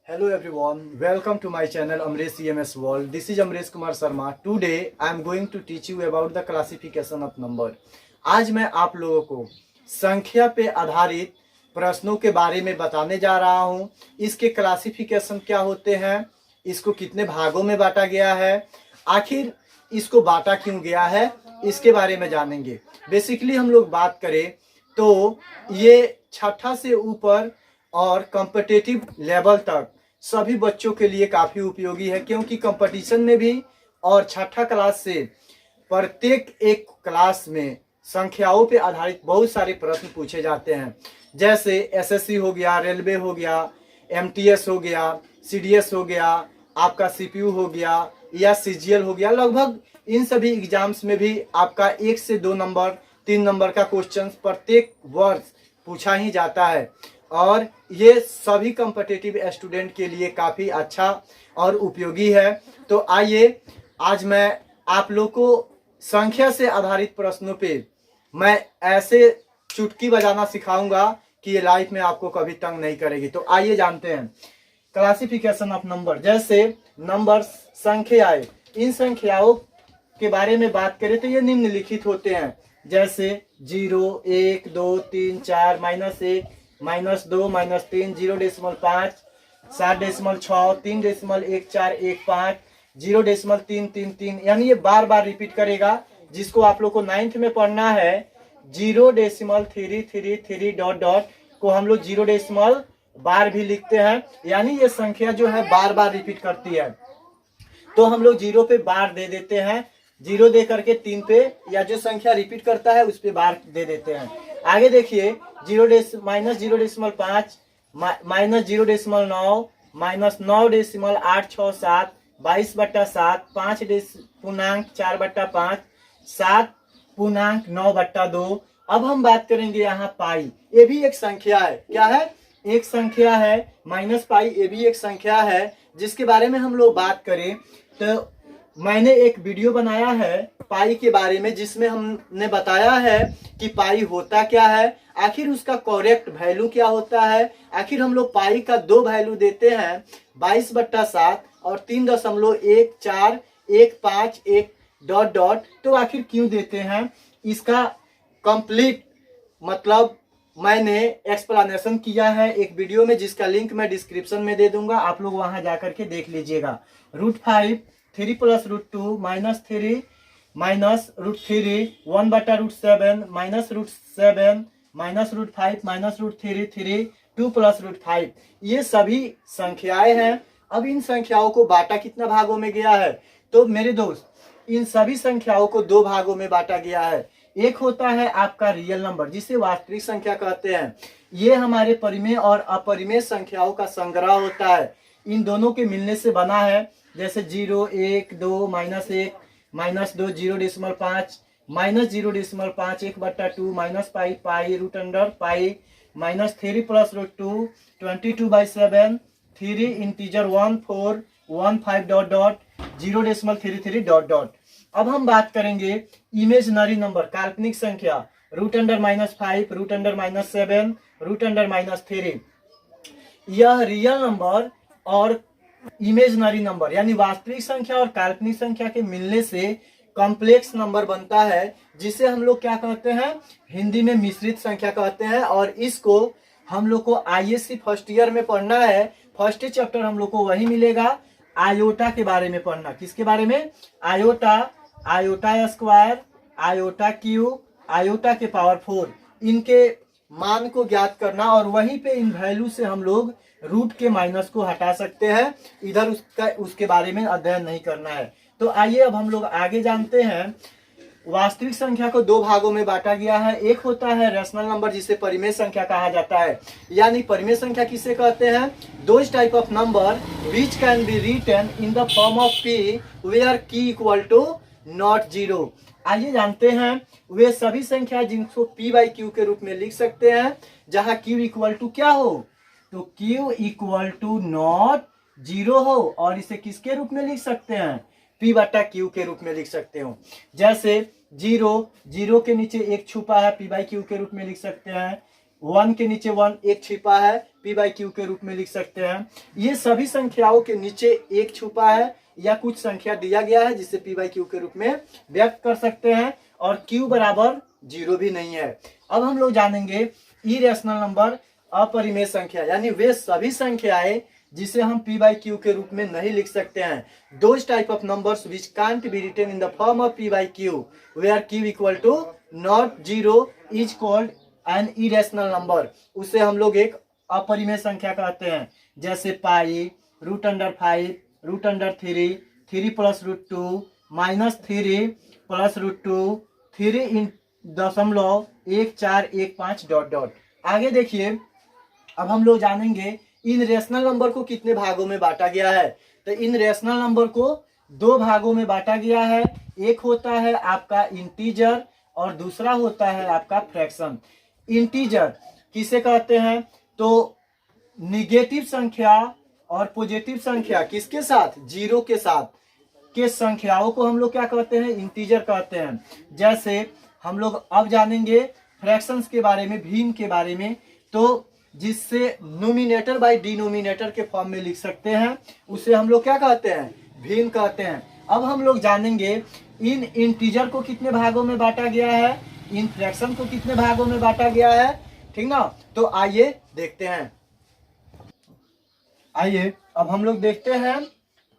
Hello everyone, welcome to my channel Amresh EMS World. This is Amresh Kumar Sharma. Today I am going to teach you about the classification of number. आज मैं आप लोगों को संख्या पे आधारित प्रश्नों के बारे में बताने जा रहा हूँ। इसके क्लासिफिकेशन क्या होते हैं, इसको कितने भागों में बांटा गया है, आखिर इसको बांटा क्यों गया है, इसके बारे में जानेंगे। बेसिकली हम लोग बात करें तो ये छठा से ऊपर और कॉम्पिटिटिव लेवल तक सभी बच्चों के लिए काफ़ी उपयोगी है, क्योंकि कंपटीशन में भी और छठा क्लास से प्रत्येक एक क्लास में संख्याओं पे आधारित बहुत सारे प्रश्न पूछे जाते हैं। जैसे एसएससी हो गया, रेलवे हो गया, एमटीएस हो गया, सीडीएस हो गया, आपका सीपीयू हो गया या सीजीएल हो गया। लगभग इन सभी एग्जाम्स में भी आपका 1 से 2 नंबर 3 नंबर का क्वेश्चन प्रत्येक वर्ष पूछा ही जाता है और ये सभी कॉम्पिटिटिव स्टूडेंट के लिए काफ़ी अच्छा और उपयोगी है। तो आइए आज मैं आप लोग को संख्या से आधारित प्रश्नों पे मैं ऐसे चुटकी बजाना सिखाऊंगा कि ये लाइफ में आपको कभी तंग नहीं करेगी। तो आइए जानते हैं क्लासिफिकेशन ऑफ नंबर। जैसे नंबर संख्याएं, इन संख्याओं के बारे में बात करें तो ये निम्नलिखित होते हैं। जैसे 0, 1, 2, 3, 4, -1, -2, -3, 0.5, 7.6, 3.1415, 0.333, यानी ये बार बार रिपीट करेगा। जिसको आप लोग को 9th में पढ़ना है 0.333 डॉट डॉट को हम लोग 0 बार भी लिखते हैं, यानी ये संख्या जो है बार बार रिपीट करती है तो हम लोग 0 पे बार दे देते हैं। 0 दे करके 3 पे या जो संख्या रिपीट करता है उस पे बार दे देते हैं। आगे देखिए -0.5, -0.9, -9.867, 22/7, 5.4/5, 7.9/2। अब हम बात करेंगे यहाँ पाई, ये भी एक संख्या है। क्या है? एक संख्या है। -पाई ये भी एक संख्या है, जिसके बारे में हम लोग बात करें तो मैंने एक वीडियो बनाया है पाई के बारे में, जिसमें हमने बताया है कि पाई होता क्या है, आखिर उसका करेक्ट वैल्यू क्या होता है। आखिर हम लोग पाई का 2 वैल्यू देते हैं 22/7 और 3.1415 डॉट डॉट। तो आखिर क्यों देते हैं, इसका कंप्लीट मतलब मैंने एक्सप्लेनेशन किया है एक वीडियो में, जिसका लिंक मैं डिस्क्रिप्शन में दे दूंगा, आप लोग वहां जाकर के देख लीजिएगा। √5 3 + √2 -3 -√3 1/√7 -√7 -√5 -√3 3 2 + √5, ये सभी संख्याएं हैं। अब इन संख्याओं को बांटा कितना भागों में गया है, तो मेरे दोस्त इन सभी संख्याओं को 2 भागों में बांटा गया है। एक होता है आपका रियल नंबर, जिसे वास्तविक संख्या कहते हैं। ये हमारे परिमेय और अपरिमेय संख्याओं का संग्रह होता है, इन दोनों के मिलने से बना है। जैसे 0, 1, 2, -1, -2, 0.5, -0.5 1/2, -पाई पाई √पाई, -3 + √2 22/7, 3 integer 1 4 1 5 dot dot 0.33 dot dot. अब हम बात करेंगे इमेजिनरी नंबर, काल्पनिक संख्या, √-5, √-7, √-3। यह रियल नंबर और इमेजिनरी नंबर यानी वास्तविक संख्या और काल्पनिक संख्या के मिलने से कॉम्प्लेक्स नंबर बनता है, जिसे हम लोग क्या कहते हैं, हिंदी में मिश्रित संख्या कहते हैं। और इसको हम लोग को आईएससी फर्स्ट ईयर में पढ़ना है। फर्स्ट चैप्टर हम लोग को वही मिलेगा। आयोटा के बारे में पढ़ना। किसके बारे में? Iota, iota square, iota cube, iota के पावर 4, इनके मान को ज्ञात करना और वहीं पे इन वैल्यू से हम लोग रूट के माइनस को हटा सकते हैं। इधर उसके बारे में अध्ययन नहीं करना है। तो आइए अब हम लोग आगे जानते हैं। वास्तविक संख्या को 2 भागों में बांटा गया है। एक होता है रेशनल नंबर, जिसे परिमेय संख्या कहा जाता है। यानी परिमेय संख्या किसे कहते हैं? Those type of number which can be written in the form of p where q equal to not 0। आइए जानते हैं वे सभी संख्या जिनको p/q के रूप में लिख सकते हैं, जहां q इक्वल टू क्या हो, तो q इक्वल टू नॉट 0 हो। और इसे किसके रूप में लिख सकते हैं? p/q के रूप में लिख सकते हो। जैसे 0 के नीचे 1 छुपा है, p/q के रूप में लिख सकते हैं। वन के नीचे वन एक छिपा है, पी बाई क्यू के रूप में लिख सकते हैं। ये सभी संख्याओं के नीचे एक छुपा है या कुछ संख्या दिया गया है जिसे पी बाई क्यू के रूप में व्यक्त कर सकते हैं, और क्यू बराबर 0 भी नहीं है। अब हम लोग जानेंगे इरेशनल नंबर, अपरिमेय संख्या, यानी वे सभी संख्याएं जिसे हम p by q के रूप में नहीं लिख सकते हैं। Those type of numbers which can't be written in the form of p by q where q equal to not 0 is called an irrational number. उसे हम लोग एक अपरिमेय संख्या कहते हैं, जैसे पाई, √5, √3, 3 + √2, -3 + √2, 3.1415 ... आगे देखिए, अब हम लोग जानेंगे इन रेशनल नंबर को कितने भागों में बांटा गया है। तो इन रेशनल नंबर को 2 भागों में बांटा गया है। एक होता है आपका इंटीजर और दूसरा होता है आपका फ्रैक्शन। इंटीजर किसे कहते हैं, तो निगेटिव संख्या और पॉजिटिव संख्या किसके साथ, 0 के साथ के संख्याओं को हम लोग क्या कहते हैं, इंटीजर कहते हैं। जैसे हम लोग अब जानेंगे फ्रैक्शंस के बारे में, भिन्न के बारे में, तो जिससे नोमिनेटर बाय डिनोमिनेटर के फॉर्म में लिख सकते हैं, उसे हम लोग क्या कहते हैं, भिन्न कहते हैं। अब हम लोग जानेंगे इन इंटीजर को कितने भागों में बांटा गया है, इन फ्रैक्शन को कितने भागों में बांटा गया है, ठीक ना। तो आइए देखते हैं। आइए अब हम लोग देखते हैं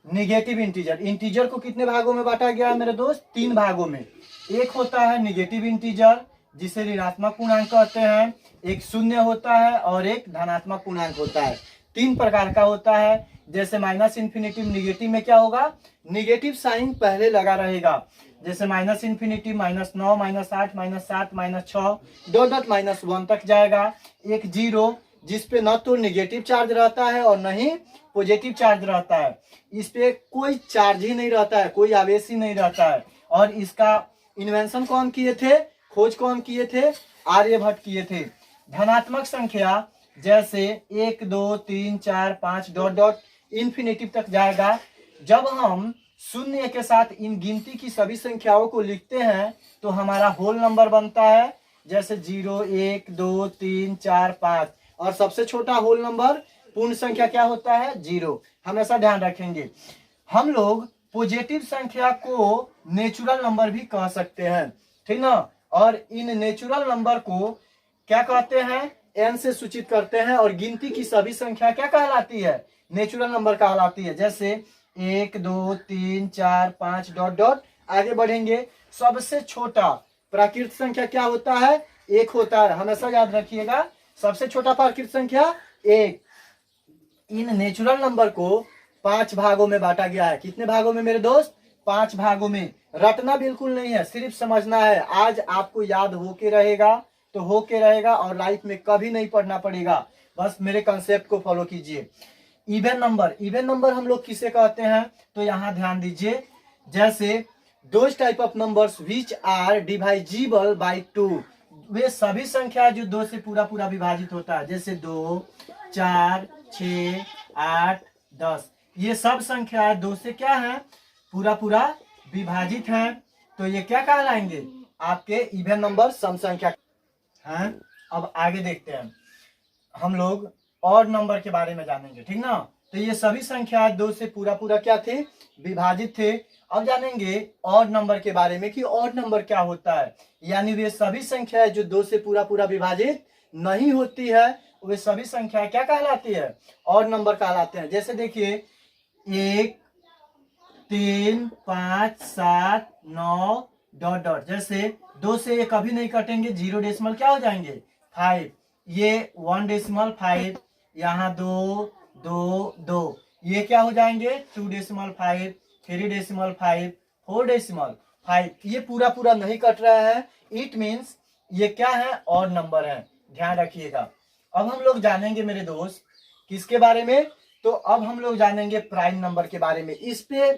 निगेटिव इंटीजर। इंटीजर को कितने भागों में बांटा गया है मेरे दोस्त, 3 भागों में। एक होता है निगेटिव इंटीजर जिसे ऋणात्मक पूर्णांक कहते हैं, एक शून्य होता है और एक धनात्मक पूर्णांक होता है। 3 प्रकार का होता है। जैसे माइनस इन्फिनिटिव निगेटिव में क्या होगा, निगेटिव साइन पहले लगा रहेगा। जैसे माइनस इन्फिनिटिव -9, -8, -7, -6 ... -1 तक जाएगा। एक 0 जिसपे न तो निगेटिव चार्ज रहता है और न ही पॉजिटिव चार्ज रहता है, इस पे कोई चार्ज ही नहीं रहता है, कोई आवेश ही नहीं रहता है। और इसका इन्वेंशन कौन किए थे, खोज कौन किए थे, आर्यभट्ट किए थे। धनात्मक संख्या जैसे 1, 2, 3, 4, 5 ... इन्फिनिटिव तक जाएगा। जब हम शून्य के साथ इन गिनती की सभी संख्याओं को लिखते हैं तो हमारा होल नंबर बनता है, जैसे 0, 1, 2, 3, 4, 5। और सबसे छोटा होल नंबर पूर्ण संख्या क्या होता है, 0। हमेशा ध्यान रखेंगे। हम लोग पॉजिटिव संख्या को नेचुरल नंबर भी कह सकते हैं, ठीक ना। और इन नेचुरल नंबर को क्या कहते हैं, n से सूचित करते हैं। और गिनती की सभी संख्या क्या कहलाती है, नेचुरल नंबर कहलाती है। जैसे 1, 2, 3, 4, 5 ... आगे बढ़ेंगे। सबसे छोटा प्राकृतिक संख्या क्या होता है, 1 होता है। हमेशा याद रखिएगा, सबसे छोटा प्राकृतिक संख्या 1। इन नेचुरल नंबर को 5 भागों में बांटा गया है। कितने भागों में मेरे दोस्त, 5 भागों में। रटना बिल्कुल नहीं है, सिर्फ समझना है। आज आपको याद होके रहेगा तो होके रहेगा, और लाइफ में कभी नहीं पढ़ना पड़ेगा। बस मेरे कंसेप्ट को फॉलो कीजिए। इवन नंबर, इवन नंबर हम लोग किसे कहते हैं, तो यहाँ ध्यान दीजिए। जैसे those type of numbers which are divisible by 2, वे सभी संख्या जो 2 से पूरा पूरा विभाजित होता है। जैसे 2, 4, 6, 8, 10, ये सब संख्या 2 से क्या है, पूरा पूरा विभाजित है। तो ये क्या कहलाएंगे, आपके इवन नंबर, सम संख्या हैं। अब आगे देखते हैं, हम लोग ऑड नंबर के बारे में जानेंगे, ठीक ना। तो ये सभी संख्या 2 से पूरा पूरा क्या थे, विभाजित थे। अब जानेंगे ऑड नंबर के बारे में कि ऑड नंबर क्या होता है, यानी वे सभी संख्याएं जो 2 से पूरा पूरा विभाजित नहीं होती है, वे सभी संख्या क्या कहलाती है, ऑड नंबर कहलाते हैं। जैसे देखिए 1, 3, 5, 7, 9 ... जैसे 2 से ये कभी नहीं कटेंगे, 0 डेसिमल क्या हो जाएंगे, 5। ये 1.5, यहाँ 2, 2, 2, ये क्या हो जाएंगे, 2.5, 3.5, 4.5। ये पूरा पूरा नहीं कट रहा है, इट मीन्स ये क्या है, ऑड नंबर है। ध्यान रखिएगा। अब हम लोग जानेंगे मेरे दोस्त किसके बारे में, तो अब हम लोग जानेंगे प्राइम नंबर के बारे में। इस पे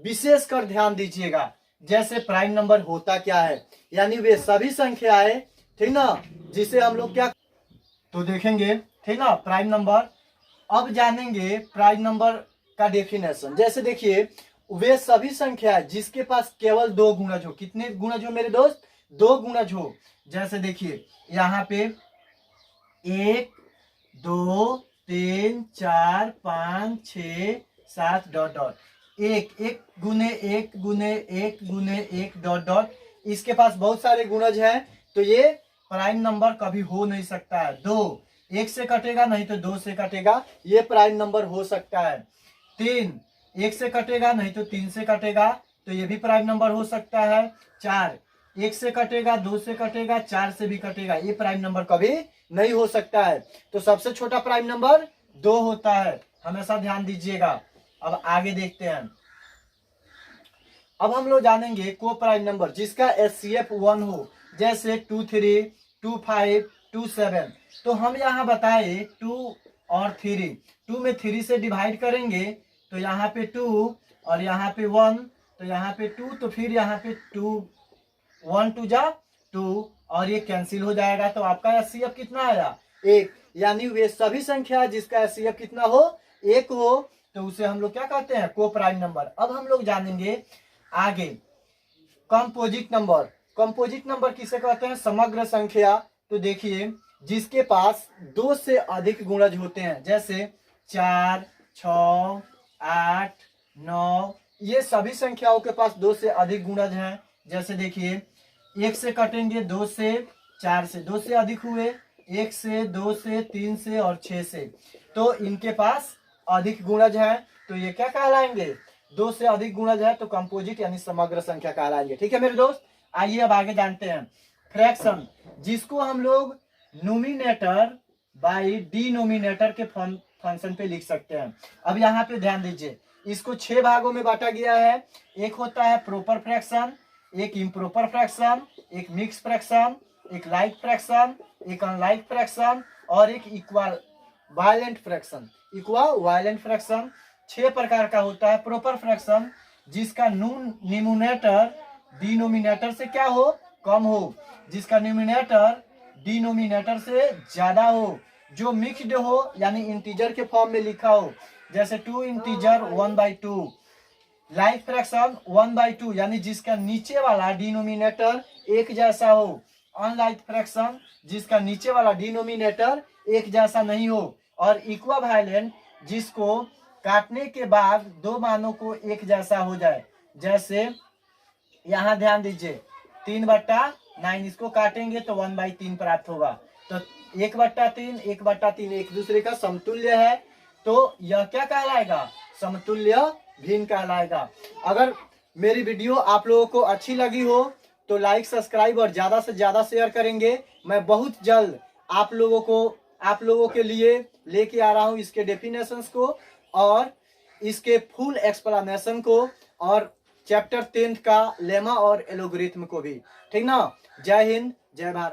विशेष कर ध्यान दीजिएगा। जैसे प्राइम नंबर होता क्या है, यानी वे सभी संख्याएं, ठीक ना, जिसे हम लोग क्या तो देखेंगे, ठीक ना, प्राइम नंबर। अब जानेंगे प्राइम नंबर का डेफिनेशन। जैसे देखिए वे सभी संख्या जिसके पास केवल 2 गुणज हो। कितने गुणज हो मेरे दोस्त, 2 गुणज हो। जैसे देखिए यहाँ पे 1 2 3 4 5 6 7 डॉट डॉट 1 1 गुने 1 गुने 1 गुने 1 डॉट डॉट। इसके पास बहुत सारे गुणज हैं तो ये प्राइम नंबर कभी हो नहीं सकता है। 2 1 से कटेगा नहीं तो 2 से कटेगा, ये प्राइम नंबर हो सकता है। 3 1 से कटेगा नहीं तो 3 से कटेगा तो ये भी प्राइम नंबर हो सकता है। 4 1 से कटेगा, 2 से कटेगा, 4 से भी कटेगा, ये प्राइम नंबर कभी नहीं हो सकता है। तो सबसे छोटा प्राइम नंबर 2 होता है, हमेशा ध्यान दीजिएगा। अब आगे देखते हैं। अब हम लोग जानेंगे को प्राइम नंबर जिसका HCF 1 हो, जैसे 2 3 2 5 2 7। तो हम यहाँ बताए 2 और 3, 2 में 3 से डिवाइड करेंगे तो यहाँ पे 2 और यहाँ पे 1, तो यहाँ पे 2, तो फिर यहाँ पे 2 1 2 जा 2 और ये कैंसिल हो जाएगा। तो आपका HCF कितना आया? 1। यानी वे सभी संख्या जिसका HCF कितना हो? 1 हो, तो उसे हम लोग क्या कहते हैं? को प्राइम नंबर। अब हम लोग जानेंगे आगे कंपोजिट नंबर। कंपोजिट नंबर किसे कहते हैं? समग्र संख्या। तो देखिए जिसके पास 2 से अधिक गुणज होते हैं, जैसे 4 6 8 9, ये सभी संख्याओं के पास 2 से अधिक गुणज हैं। जैसे देखिए 1 से कटेंगे, 2 से, 4 से, 2 से अधिक हुए, 1 से, 2 से, 3 से और 6 से, तो इनके पास अधिक गुणज है। तो ये क्या कहलाएंगे? 2 से अधिक गुणज है तो कंपोजिट यानी समग्र संख्या कहलाएंगे। ठीक है मेरे दोस्त, आइए अब आगे जानते हैं फ्रैक्शन, जिसको हम लोग नोमिनेटर बाई डिनोमिनेटर के फंक्शन पे लिख सकते हैं। अब यहाँ पे ध्यान दीजिए, इसको 6 भागों में बांटा गया है। एक होता है प्रॉपर फ्रैक्शन, एक इम्प्रॉपर फ्रैक्शन, एक मिक्स फ्रैक्शन, एक लाइक फ्रैक्शन, एक अनलाइक फ्रैक्शन और एक equal violent fraction. Equal violent fraction 6 प्रकार का होता है। प्रॉपर फ्रैक्शन जिसका न्यूमरेटर डिनोमिनेटर से क्या हो? कम हो, जिसका न्यूमरेटर डिनोमिनेटर से ज्यादा हो, जो मिक्स्ड हो यानी इंटीजर के फॉर्म में लिखा हो, जैसे 2 इंटीजर 1/2। लाइक फ्रैक्शन 1/2 यानी जिसका नीचे वाला डिनोमिनेटर एक जैसा हो। अनलाइक फ्रैक्शन जिसका नीचे वाला डिनोमिनेटर एक जैसा नहीं हो। और इक्वा वायलेंट जिसको काटने के बाद 2 मानों को एक जैसा हो जाए। जैसे यहाँ ध्यान दीजिए 3/9, इसको काटेंगे तो 1/3 प्राप्त होगा। तो 1/3 1/3 एक दूसरे का समतुल्य है, तो यह क्या कहलाएगा? समतुल्य भिन्न कहलाएगा। अगर मेरी वीडियो आप लोगों को अच्छी लगी हो तो लाइक सब्सक्राइब और ज्यादा से ज्यादा शेयर करेंगे। मैं बहुत जल्द आप लोगों के लिए लेके आ रहा हूँ इसके डेफिनेशंस को और इसके फुल एक्सप्लेनेशन को और चैप्टर 10 का लेमा और एलोग्रिथम को भी। ठीक ना? जय हिंद, जय भारत।